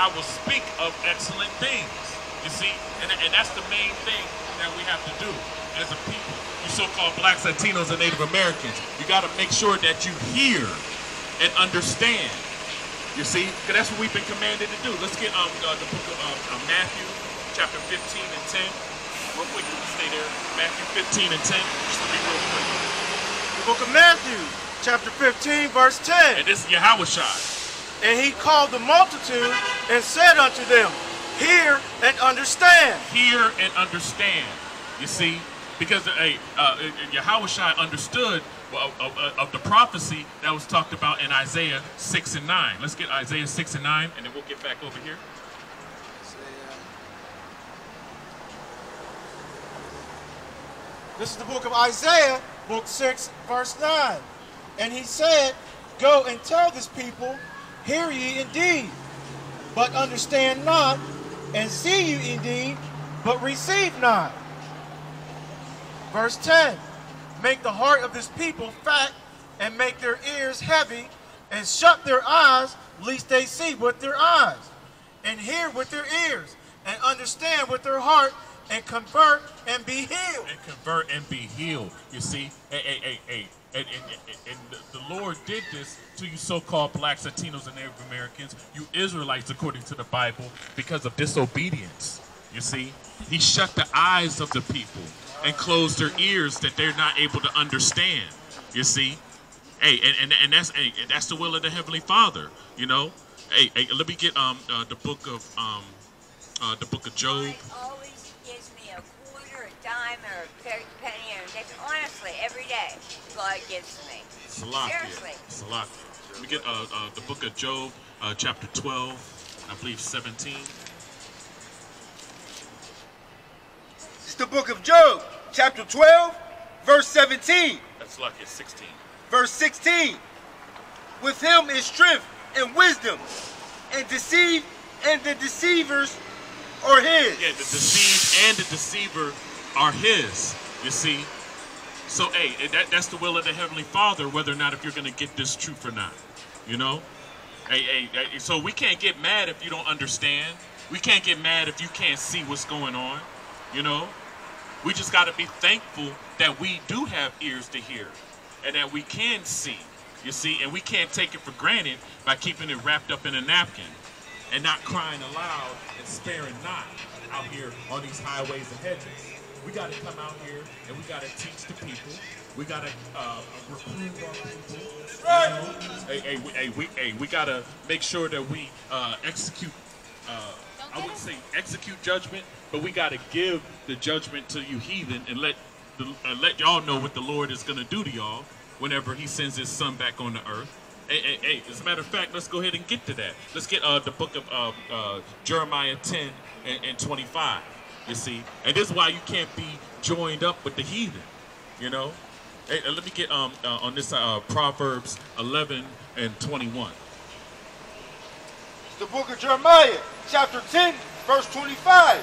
I will speak of excellent things. You see, and that's the main thing that we have to do as a people. You so-called blacks, Latinos, and Native Americans, you got to make sure that you hear and understand. You see, because that's what we've been commanded to do. Let's get the book of Matthew, chapter 15 and 10. Real quick, you can stay there. Matthew 15 and 10. Just to be real quick. The book of Matthew, chapter 15, verse 10. And this is Yahushua. And he called the multitude and said unto them, hear and understand. Hear and understand. You see, because Yahushua understood of the prophecy that was talked about in Isaiah 6 and 9. Let's get Isaiah 6 and 9, and then we'll get back over here. This is the book of Isaiah, book 6, verse 9. And he said, go and tell this people, hear ye indeed, but understand not, and see you indeed, but receive not. Verse 10, make the heart of this people fat, and make their ears heavy, and shut their eyes, lest they see with their eyes, and hear with their ears, and understand with their heart, and convert and be healed. And convert and be healed. You see, and the Lord did this to you so-called blacks, Latinos, and Native Americans, you Israelites, according to the Bible, because of disobedience. You see, he shut the eyes of the people and closed their ears that they're not able to understand. You see, and that's the will of the Heavenly Father. You know, let me get the book of Job. Always gives me a quarter, a dime, or a penny, or a nickel. Honestly, every day, God gives to me. Seriously. Salakia. Let me get the book of Job, chapter 12, I believe 17. It's the book of Job, chapter 12, verse 17. That's Salakia, 16. Verse 16. With him is strength and wisdom, and the deceivers are his. Yeah, the deceived and the deceiver are his. You see? So, that's the will of the Heavenly Father, whether or not if you're going to get this truth or not. You know? So we can't get mad if you don't understand. We can't get mad if you can't see what's going on. You know? We just got to be thankful that we do have ears to hear and that we can see. You see? And we can't take it for granted by keeping it wrapped up in a napkin and not crying aloud and sparing not out here on these highways and hedges. We got to come out here and we got to teach the people. We got to reprove our people. We got to make sure that we execute. I wouldn't say execute judgment, but we got to give the judgment to you heathen and let y'all know what the Lord is going to do to y'all whenever he sends his son back on the earth. As a matter of fact, let's go ahead and get to that. Let's get the book of Jeremiah 10 and 25. You see, and this is why you can't be joined up with the heathen. You know, let me get on this Proverbs 11 and 21. The book of Jeremiah, chapter 10, verse 25.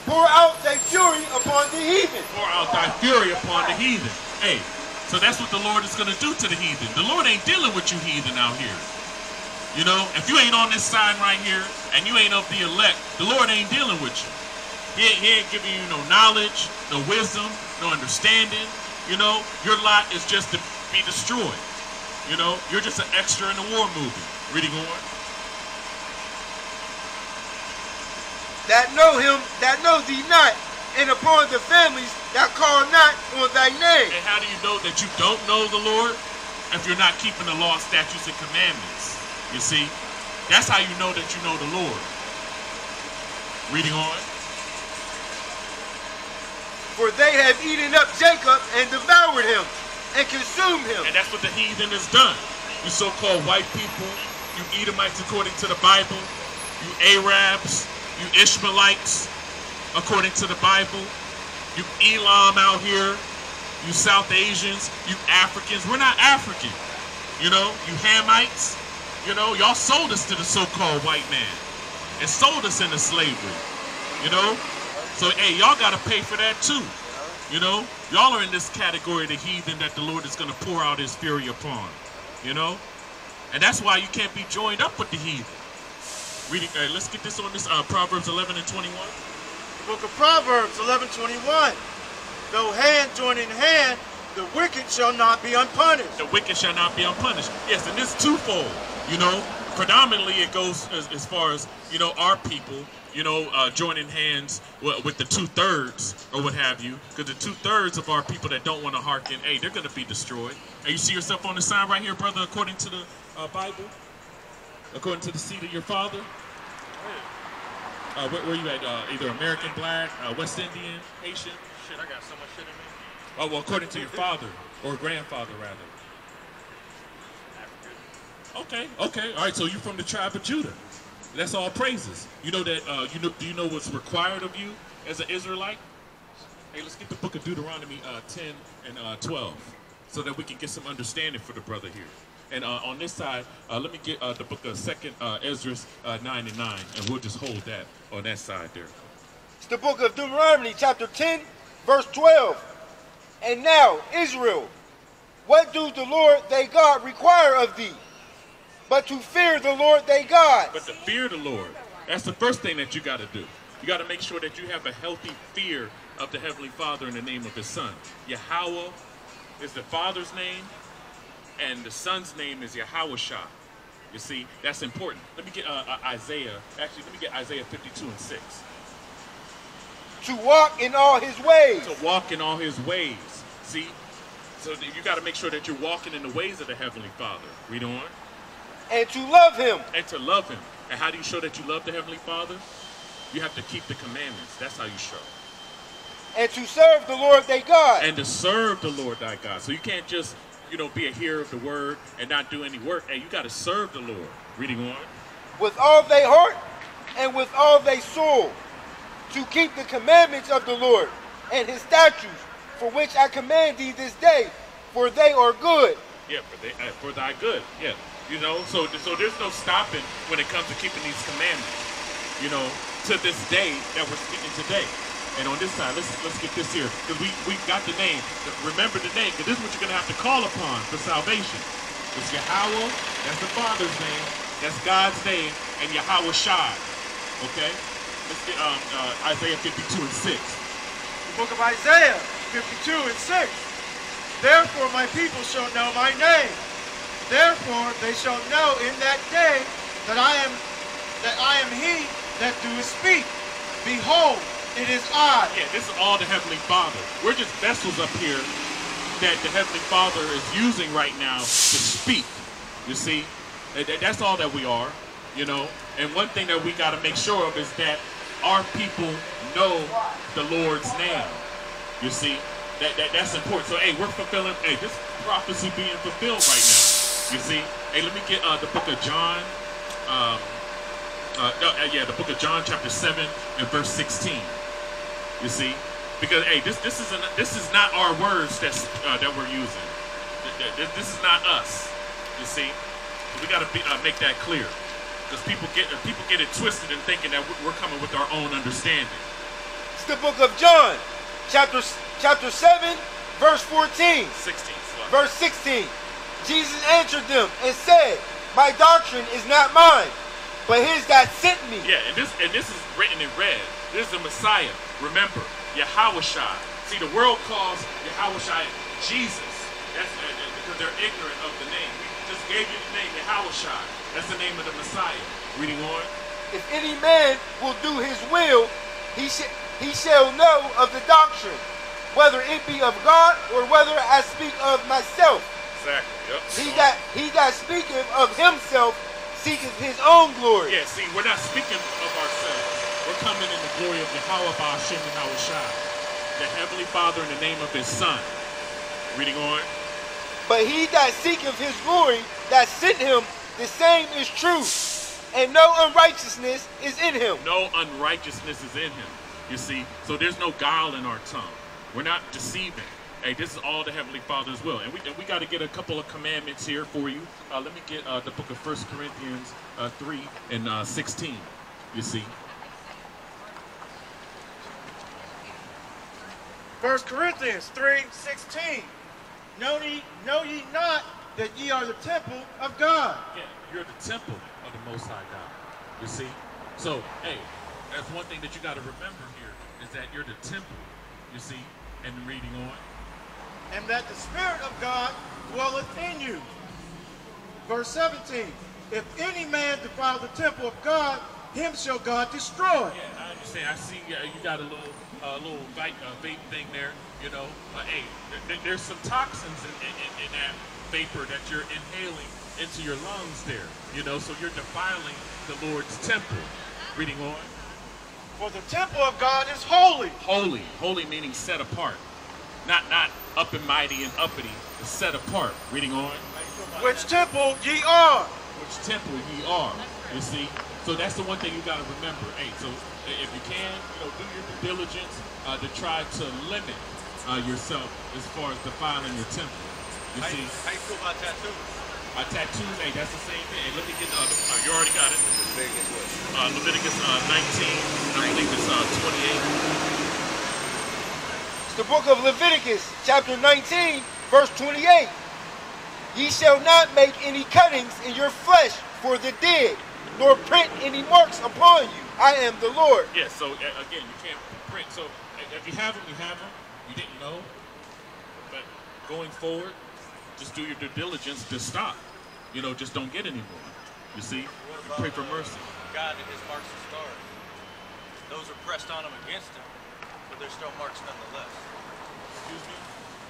Pour out thy fury upon the heathen. Pour out thy fury upon the heathen. Hey, so that's what the Lord is going to do to the heathen. The Lord ain't dealing with you heathen out here. You know, if you ain't on this side right here and you ain't of the elect, the Lord ain't dealing with you. He ain't giving you no knowledge, no wisdom, no understanding. You know, your lot is just to be destroyed. You know, you're just an extra in a war movie. Reading on. That know him, that know thee not, and upon the families that call not on thy name. And how do you know that you don't know the Lord? If you're not keeping the law, statutes, and commandments. You see, that's how you know that you know the Lord. Reading on. For they have eaten up Jacob and devoured him and consumed him. And that's what the heathen has done. You so-called white people, you Edomites according to the Bible, you Arabs, you Ishmaelites according to the Bible, you Elam out here, you South Asians, you Africans. We're not African. You know, you Hamites, you know, y'all sold us to the so-called white man and sold us into slavery, you know. So, hey, y'all got to pay for that too. You know, y'all are in this category of the heathen that the Lord is going to pour out his fury upon. You know, and that's why you can't be joined up with the heathen. Reading. Let's get this on this. Proverbs 11 and 21. The book of Proverbs 11:21. Though hand join in hand, the wicked shall not be unpunished. The wicked shall not be unpunished. Yes, and this twofold. You know, predominantly it goes as far as, you know, our people, you know, joining hands with the 2/3 or what have you, because the 2/3 of our people that don't want to hearken, hey, they're going to be destroyed. And you see yourself on the sign right here, brother, according to the Bible, according to the seed of your father. Where you at? Either American Black, West Indian, Haitian. Shit, I got so much shit in me. Oh, well, according to your father or grandfather, rather. Okay, okay, all right. So you're from the tribe of Judah. That's all praises. You know that. Do you know what's required of you as an Israelite? Hey, let's get the book of Deuteronomy 10 and 12, so that we can get some understanding for the brother here. And on this side, let me get the book of Second Ezra 9 and 9, and we'll just hold that on that side there. It's the book of Deuteronomy, chapter 10, verse 12. And now, Israel, what do the Lord thy God require of thee? But to fear the Lord thy God. But to fear the Lord, that's the first thing that you got to do. You got to make sure that you have a healthy fear of the Heavenly Father in the name of His Son. Yahweh is the Father's name, and the Son's name is Yahawashah. You see, that's important. Let me get Isaiah. Actually, let me get Isaiah 52 and 6. To walk in all His ways. To walk in all His ways. See? So you got to make sure that you're walking in the ways of the Heavenly Father. Read on. And to love Him. And to love Him. And how do you show that you love the Heavenly Father? You have to keep the commandments. That's how you show. And to serve the Lord thy God. And to serve the Lord thy God. So you can't just, you know, be a hearer of the word and not do any work. Hey, you got to serve the Lord. Reading on. With all thy heart and with all thy soul. To keep the commandments of the Lord and His statutes, for which I command thee this day, for they are good. Yeah, for thy good. Yeah. You know, so there's no stopping when it comes to keeping these commandments. You know, to this day that we're speaking today. And on this side, let's get this here, because we got the name. Remember the name, because this is what you're going to have to call upon for salvation. It's Yahweh, that's the Father's name, that's God's name, and Yahawashah. Okay? Let's get Isaiah 52 and 6. The book of Isaiah 52 and 6. Therefore my people shall know my name. Therefore they shall know in that day that I am He that doeth speak. Behold, it is I. Yeah, this is all the Heavenly Father. We're just vessels up here that the Heavenly Father is using right now to speak. You see? That's all that we are, you know? And one thing that we got to make sure of is that our people know the Lord's name. You see? That's important. So, hey, we're fulfilling, hey, this prophecy being fulfilled right now. You see? Hey, let me get the book of John. The book of John chapter 7 and verse 16. You see? Because, hey, this is not our words that we're using. This is not us. You see? So we got to make that clear. Because people get it twisted and thinking that we're coming with our own understanding. It's the book of John, chapter 7, verse 14. 16. Verse 16. Jesus answered them and said, my doctrine is not mine, but His that sent me. Yeah, and this is written in red. This is the Messiah. Remember, Yahawashah. See, the world calls Yahawashah Jesus. That's because they're ignorant of the name. We just gave you the name Yahawashah. That's the name of the Messiah. Reading on. If any man will do His will, he shall know of the doctrine, whether it be of God or whether I speak of myself. Exactly. Yep. He that speaketh of himself seeketh his own glory. Yeah, see, we're not speaking of ourselves. We're coming in the glory of Yahweh Ba'ashem Yahawashah, the Heavenly Father in the name of His Son. Reading on. But he that seeketh His glory that sent Him, the same is true, and no unrighteousness is in Him. No unrighteousness is in Him. You see, so there's no guile in our tongue. We're not deceiving. Hey, this is all the Heavenly Father's will. And we got to get a couple of commandments here for you. Let me get the book of 1 Corinthians 3 and 16, you see. 1 Corinthians 3:16. Know ye not that ye are the temple of God? Yeah, you're the temple of the Most High God. You see? So, hey, that's one thing that you got to remember here is that you're the temple. You see? And reading on. And that the Spirit of God dwelleth in you. Verse 17. If any man defile the temple of God, him shall God destroy. Yeah, I understand. I see you got a little vape thing there. You know, hey, there's some toxins in that vapor that you're inhaling into your lungs there. You know, so you're defiling the Lord's temple. Reading on. For the temple of God is holy. Holy. Holy meaning set apart. Not up and mighty and uppity. Set apart. Reading on. Which temple ye are. Which temple ye are. You see? So that's the one thing you got to remember. Hey, so if you can, do your due diligence to try to limit yourself as far as defiling your temple. You see? How you feel about tattoos? Tattoos, hey, that's the same thing. Hey, let me get you already got it. Leviticus 19, I believe it's 28. It's the book of Leviticus, chapter 19, verse 28. Ye shall not make any cuttings in your flesh for the dead, nor print any marks upon you. I am the Lord. Yeah, so again, you can't print. So if you have them, you have them. You didn't know. But going forward, just do your due diligence to stop. Just don't get any more. You see? You pray for mercy. God and his marks and scars. Those are pressed on him against him, but they're still marks nonetheless. Excuse me?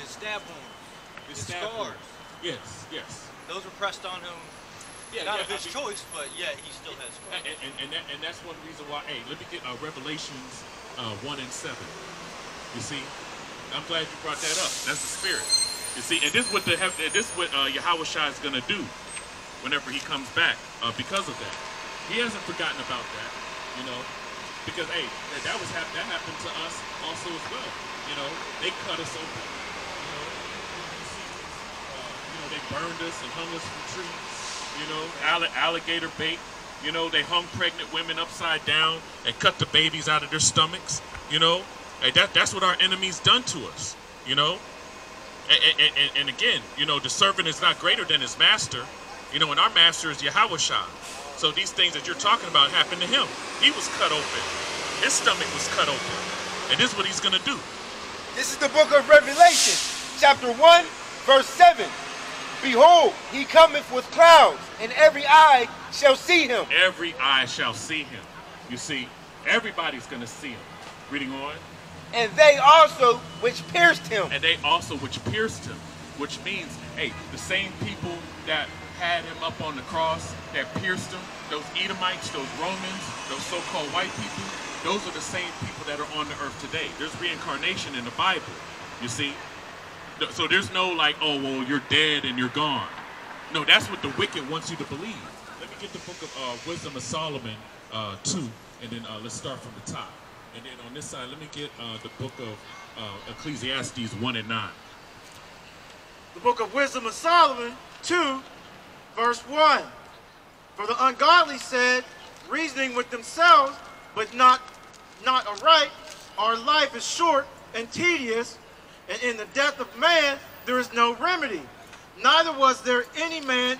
His stab wounds, his stab scars. wounds. Yes. Those were pressed on him, not of his choice, but yet he still has scars. And that's one reason why, hey, let me get Revelations 1 and 7. You see? I'm glad you brought that up. That's the Spirit. You see? And this is what Yahweh Shai is going to do whenever he comes back because of that. He hasn't forgotten about that, because, hey, that happened to us also as well. They cut us open. They burned us and hung us from trees. Alligator bait. They hung pregnant women upside down and cut the babies out of their stomachs. Hey, that's what our enemy's done to us. And again, the servant is not greater than his master. And our master is Yahweh Shai. So these things that you're talking about happened to him. He was cut open. His stomach was cut open. And this is what he's going to do. This is the book of Revelation, chapter 1, verse 7. Behold, he cometh with clouds, and every eye shall see him. Every eye shall see him. You see, everybody's going to see him. Reading on. And they also which pierced him. And they also which pierced him. Which means, hey, the same people that had him up on the cross, that pierced him, those Edomites, those Romans, those so-called white people, those are the same people that are on the earth today. There's reincarnation in the Bible, you see? So there's no like, oh, well, you're dead and you're gone. No, that's what the wicked wants you to believe. Let me get the book of Wisdom of Solomon 2, and then let's start from the top. And then on this side, let me get the book of Ecclesiastes 1 and 9. The book of Wisdom of Solomon 2, verse 1. For the ungodly said, reasoning with themselves, but not aright, our life is short and tedious, and in the death of man there is no remedy. Neither was there any man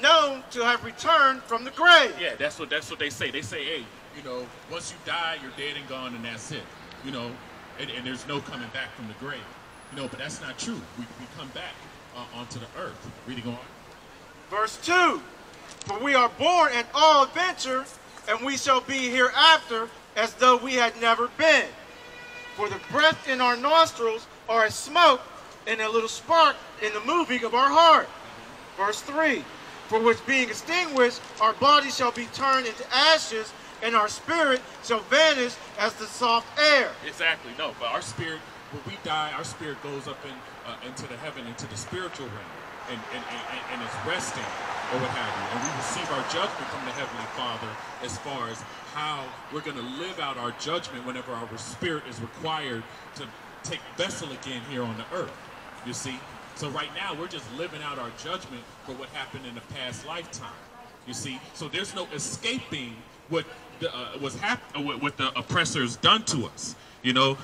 known to have returned from the grave. Yeah, that's what they say. They say, hey, once you die, you're dead and gone, and that's it. And there's no coming back from the grave. But that's not true. We come back onto the earth. Reading on. Verse 2. For we are born in all adventure, and we shall be hereafter as though we had never been. For the breath in our nostrils are a smoke and a little spark in the moving of our heart. Verse 3. For which being extinguished, our body shall be turned into ashes, and our spirit shall vanish as the soft air. Exactly. No, but our spirit, when we die, our spirit goes up into the heaven, into the spiritual realm, and it's resting, or what have you. And we receive our judgment from the Heavenly Father as far as how we're going to live out our judgment whenever our spirit is required to take vessel again here on the earth. You see? So right now, we're just living out our judgment for what happened in the past lifetime. You see? So there's no escaping what what the oppressors done to us.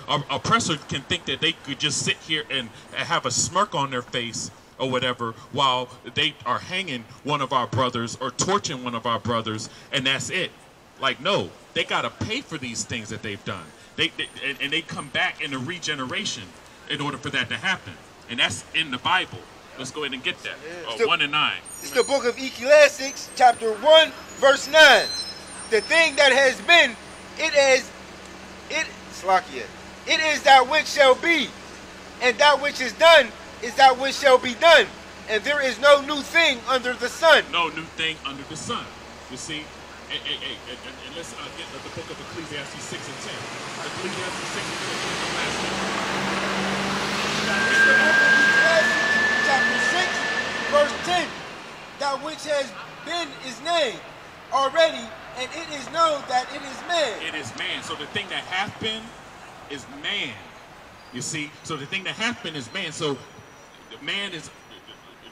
Our oppressor can think that they could just sit here and have a smirk on their face or whatever while they are hanging one of our brothers or torching one of our brothers, and that's it. Like, no, they got to pay for these things that they've done. And they come back in a regeneration in order for that to happen. And that's in the Bible. Let's go ahead and get that. 1 and 9. It's the book of Ecclesiastes, chapter 1, verse 9. The thing that has been, it is that which shall be, and that which is done is that which shall be done. And there is no new thing under the sun. No new thing under the sun. You see? And let's get the book of Ecclesiastes 6 and 10. Ecclesiastes 6 and 10. Chapter 6, verse 10. That which has been is named already, and it is known that it is man. It is man. So the thing that hath been is man. You see? So the thing that hath been is man. So man is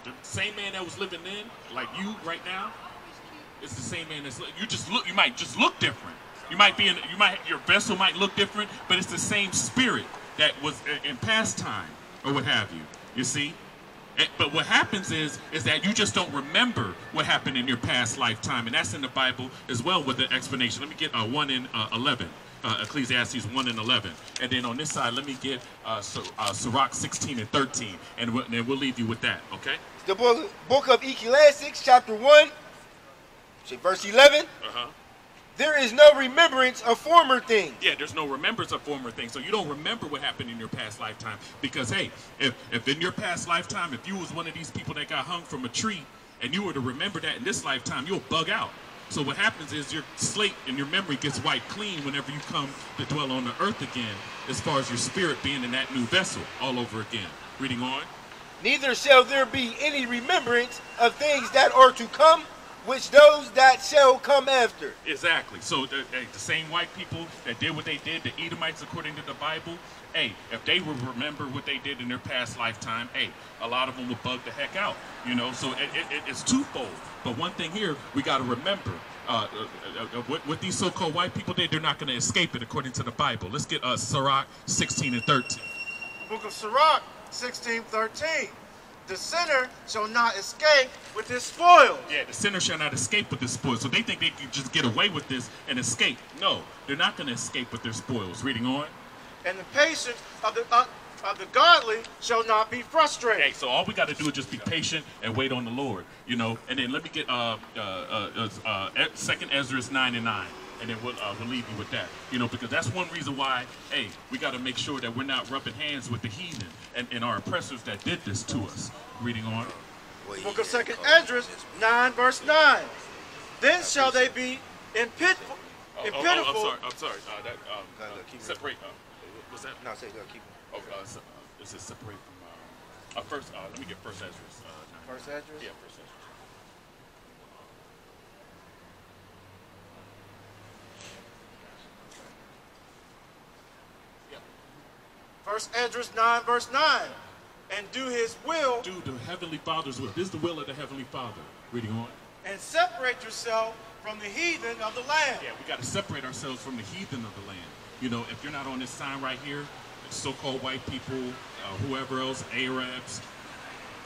the same man that was living then, like you right now. It's the same man that's you might just look different. Your vessel might look different, but it's the same spirit that was in past time or what have you. You see? But what happens is that you just don't remember what happened in your past lifetime, and that's in the Bible as well with the explanation. Let me get 1 and 11. Ecclesiastes 1 and 11. And then on this side, let me get Sirach 16 and 13. And then we'll leave you with that, okay? The book of Ecclesiastes, chapter 1, verse 11. There is no remembrance of former things. Yeah, there's no remembrance of former things. So you don't remember what happened in your past lifetime. Because, hey, if in your past lifetime, if you was one of these people that got hung from a tree, and you were to remember that in this lifetime, you'll bug out. So what happens is your slate and your memory gets wiped clean whenever you come to dwell on the earth again, as far as your spirit being in that new vessel all over again. Reading on. Neither shall there be any remembrance of things that are to come, which those that shall come after. Exactly. So the same white people that did what they did, the Edomites according to the Bible, hey, if they would remember what they did in their past lifetime, hey, a lot of them would bug the heck out, you know. So it's twofold. But one thing here, we got to remember, what these so-called white people did, they're not going to escape it according to the Bible. Let's get Sirach 16 and 13. Book of Sirach 16:13. The sinner shall not escape with his spoils. Yeah, the sinner shall not escape with his spoils. So they think they can just get away with this and escape. No, they're not going to escape with their spoils. Reading on. And the patience of the godly shall not be frustrated. Okay, so all we got to do is just be patient and wait on the Lord, you know. And then let me get 2nd Ezra 9 and 9. And then we'll leave you with that, you know, because that's one reason why, hey, we got to make sure that we're not rubbing hands with the heathen and our oppressors that did this to us. Reading on. Book of 2nd Ezra 9, verse 9. Then shall they be in pitiful. I'm sorry. Separate. What's that? No, say keep. This is separate from first. Let me get First Ezra. First Ezra. Yeah, First Ezra. First Ezra 9, verse 9. And do his will. Do the Heavenly Father's will. This is the will of the Heavenly Father. Reading on. And separate yourself from the heathen of the land. Yeah, we got to separate ourselves from the heathen of the land. You know, if you're not on this sign right here, so-called white people, whoever else, Arabs,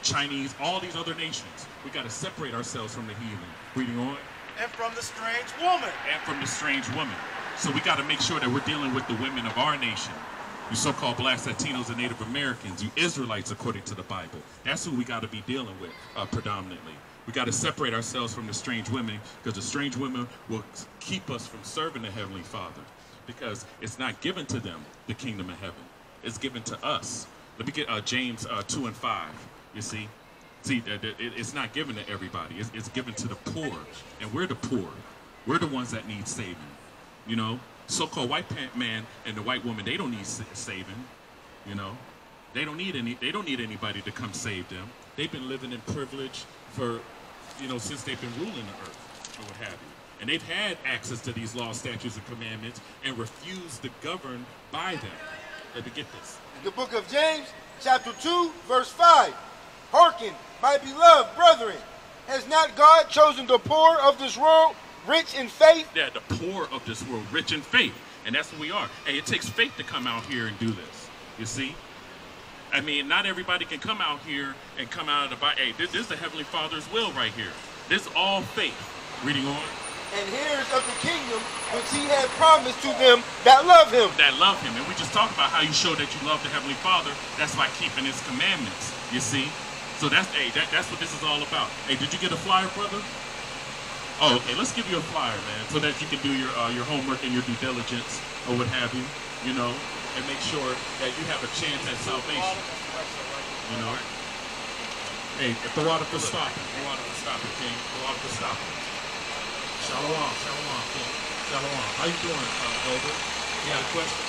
Chinese, all these other nations, we got to separate ourselves from the heathen. Reading on. And from the strange woman. And from the strange woman. So we got to make sure that we're dealing with the women of our nation. You so-called blacks, Latinos, and Native Americans, you Israelites according to the Bible. That's who we got to be dealing with predominantly. We got to separate ourselves from the strange women, because the strange women will keep us from serving the Heavenly Father, because it's not given to them, the kingdom of heaven. It's given to us. Let me get James 2 and 5, you see. See, it's not given to everybody. It's given to the poor, and we're the poor. We're the ones that need saving, you know. So-called white man and the white woman, they don't need saving, you know. They don't need anybody to come save them. They've been living in privilege for, you know, since they've been ruling the earth or what have you. And they've had access to these laws, statutes, and commandments and refused to govern by them. Let me get this. The book of James, chapter 2, verse 5. Hearken, my beloved brethren, has not God chosen the poor of this world rich in faith? Yeah, the poor of this world, rich in faith. And that's what we are. Hey, it takes faith to come out here and do this. You see? I mean, not everybody can come out here and come out of the Bible. Hey, this is the Heavenly Father's will right here. This is all faith. Reading on. and heirs of the kingdom which he had promised to them that love him. That love him. And we just talked about how you show that you love the Heavenly Father. That's by keeping his commandments, you see. So that's what this is all about. Hey, did you get a flyer, brother? Oh, okay. Let's give you a flyer, man, so that you can do your homework and your due diligence or what have you, you know, and make sure that you have a chance at salvation. You know. Hey, throw out for stopping. Throw out for stopping, King. Throw out for stopping. Shalom, shalom, King. Shalom. How you doing, Elder? You got a question?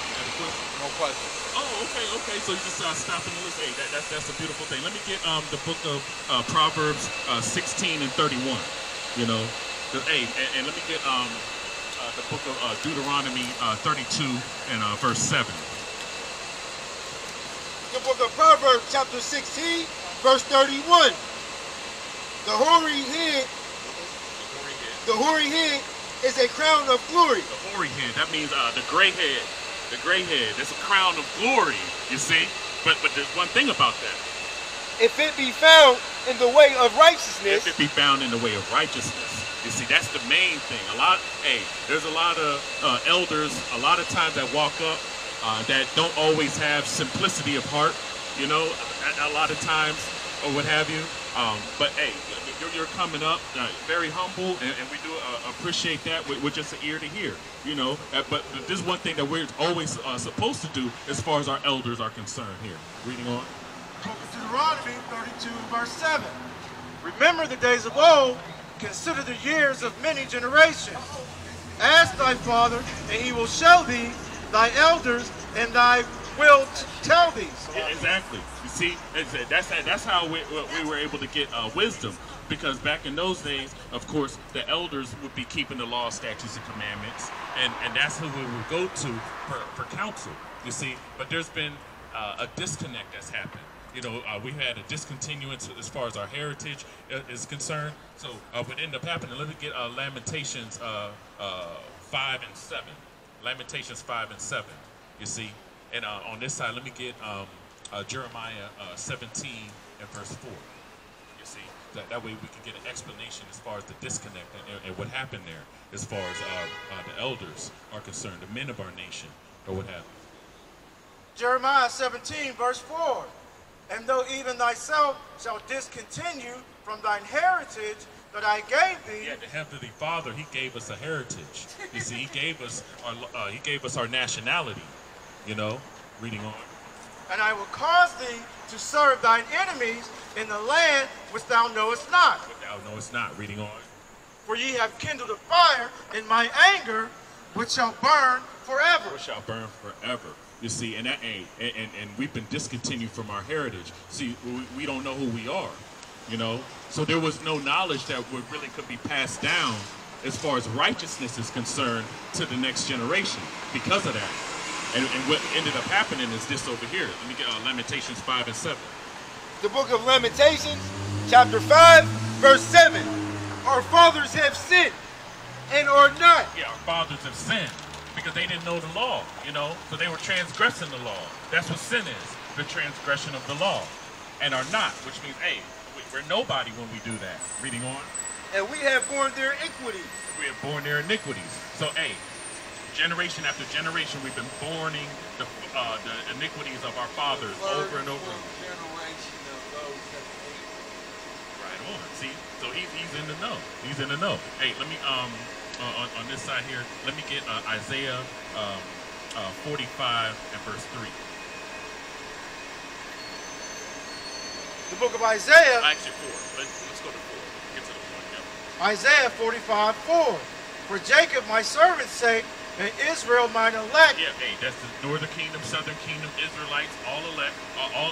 No question. Oh, okay. So you just stop and listen. Hey, that's a beautiful thing. Let me get the book of Proverbs 16 and 31. You know, hey, and let me get the book of Deuteronomy 32 and verse 7. The book of Proverbs, chapter 16, verse 31. The hoary head is a crown of glory. The hoary head, that means the gray head. The gray head, there's a crown of glory, you see? But there's one thing about that. If it be found in the way of righteousness. If it be found in the way of righteousness. You see, that's the main thing. There's a lot of elders, a lot of times that walk up that don't always have simplicity of heart, you know, a lot of times, or what have you. But hey, you're coming up very humble, and we do appreciate that. We're just an ear to hear, you know. But this is one thing that we're always supposed to do as far as our elders are concerned here. Reading on. Book of Deuteronomy 32, verse 7. Remember the days of old, consider the years of many generations. Ask thy father, and he will show thee thy elders, and thy will tell thee. Yeah, exactly. You see, that's how we were able to get wisdom. Because back in those days, of course, the elders would be keeping the law, statutes, and commandments, and that's who we would go to for counsel, you see. But there's been a disconnect that's happened. You know, we had a discontinuance as far as our heritage is concerned. So what ended up happening, let me get Lamentations 5 and 7. Lamentations 5 and 7, you see. And on this side, let me get Jeremiah 17 and verse 4. See, that way we can get an explanation as far as the disconnect and what happened there as far as the elders are concerned, the men of our nation, or what have you. Jeremiah 17, verse 4. And though even thyself shall discontinue from thine heritage that I gave thee. Yeah, the Heavenly Father, he gave us a heritage. You see, he gave us our nationality, you know, reading on. And I will cause thee to serve thine enemies in the land which thou knowest not. But thou knowest not, reading on. For ye have kindled a fire in my anger, which shall burn forever. Which shall burn forever. You see, and we've been discontinued from our heritage. See, we don't know who we are, you know. So there was no knowledge that really could be passed down as far as righteousness is concerned to the next generation because of that. And what ended up happening is this over here. Let me get Lamentations 5 and 7. The book of Lamentations, chapter 5, verse 7. Our fathers have sinned and are not. Yeah, our fathers have sinned because they didn't know the law, you know, so they were transgressing the law. That's what sin is, the transgression of the law. And are not, which means, hey, we're nobody when we do that. Reading on. And we have borne their iniquities. We have borne their iniquities. So, hey, generation after generation, we've been borning the iniquities of our fathers over and over. Generation of those that hate. Right on. See, so he's in the know. He's in the know. Hey, let me on this side here, let me get Isaiah 45 and verse 3. The book of Isaiah. Actually 4. Let's go to 4. Get to the point. Yeah. Isaiah 45, 4. For Jacob my servant's sake, and Israel mine elect. Yeah, hey, that's the northern kingdom, southern kingdom, Israelites, all elect,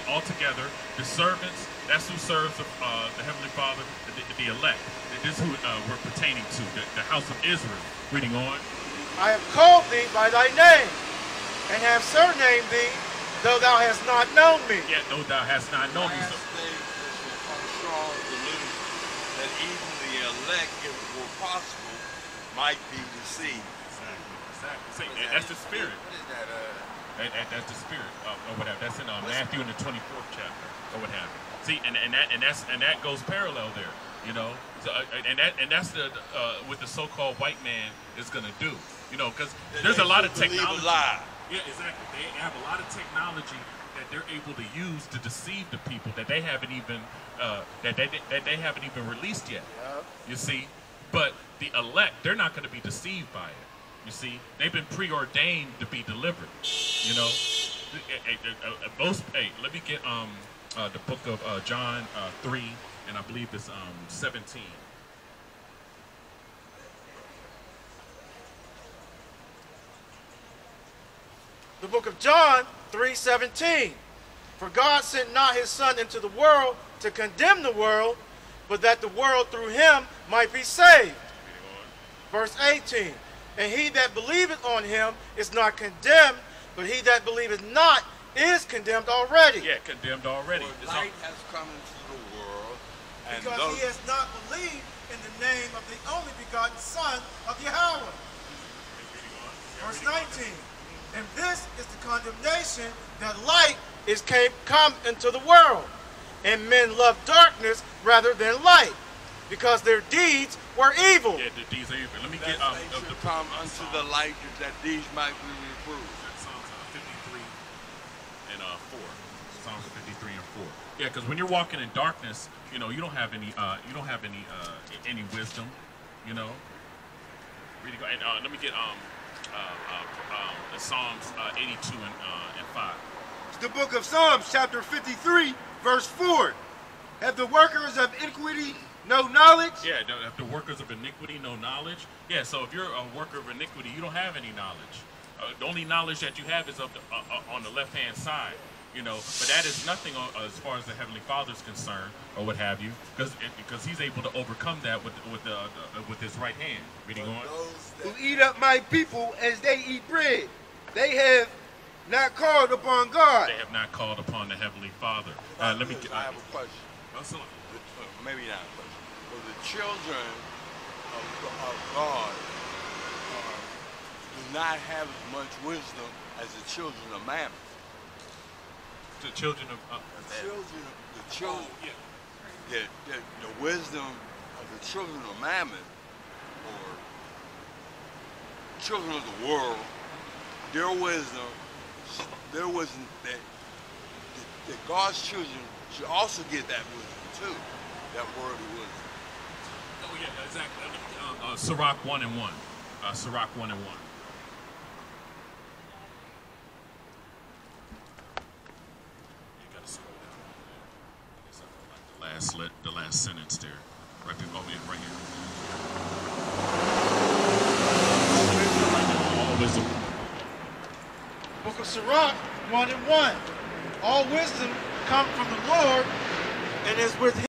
all together. The servants, that's who serves the Heavenly Father, the elect. This is who we're pertaining to, the house of Israel. Reading on. I have called thee by thy name, and have surnamed thee, though thou hast not known me. Yeah, though thou hast not known me. Last days this will come strong delusion that even the elect, if it were possible, might be deceived. Exactly. See, that's the spirit. What is that? That's the spirit or whatever. That's in Matthew in the 24th chapter or what have you. See, and that goes parallel there. You know, so, and that's the what the so-called white man is gonna do. You know, because there's a lot of technology. Yeah, exactly. They have a lot of technology that they're able to use to deceive the people that they haven't even that they haven't even released yet. Yeah. You see, but the elect, they're not going to be deceived by it. You see, they've been preordained to be delivered. You know, let me get the book of John 3, and I believe it's 17. The book of John 3:17. For God sent not his Son into the world to condemn the world, but that the world through him might be saved. Verse 18. And he that believeth on him is not condemned, but he that believeth not is condemned already. Yeah, condemned already. For light has come into the world, and Because those, he has not believed in the name of the only begotten Son of Yahweh. Verse 19. And this is the condemnation, that light is come into the world, and men love darkness rather than light, because their deeds were evil. Yeah, the deeds are evil. Let me get that they should come unto the light, that these might be reproved. Psalms 53 and 4. Psalms 53 and 4. Yeah, because when you're walking in darkness, you know, you don't have any wisdom, you know. Really go. And let me get the Psalms 82 and 5. It's the book of Psalms, chapter 53, verse 4. Have the workers of iniquity no knowledge? Yeah, the workers of iniquity no knowledge. Yeah, so if you're a worker of iniquity, you don't have any knowledge. The only knowledge that you have is on the left-hand side, you know. But that is nothing as far as the Heavenly Father is concerned, or what have you, because He's able to overcome that with His right hand. Reading on. Who eat up my people as they eat bread. They have not called upon God. They have not called upon the Heavenly Father. Let me. I have a question. Maybe not a question. For the children of God do not have as much wisdom as the children of Mammon. The children of The wisdom of the children of Mammon, or children of the world, their wisdom that God's children should also get that wisdom too, that worldly wisdom. Oh yeah, exactly. Sirach 1 and 1. Sirach 1 and 1. You gotta scroll down. The last sentence there, right before right here. All wisdom. Book of Sirach 1 and 1. All wisdom come from the Lord and is with him.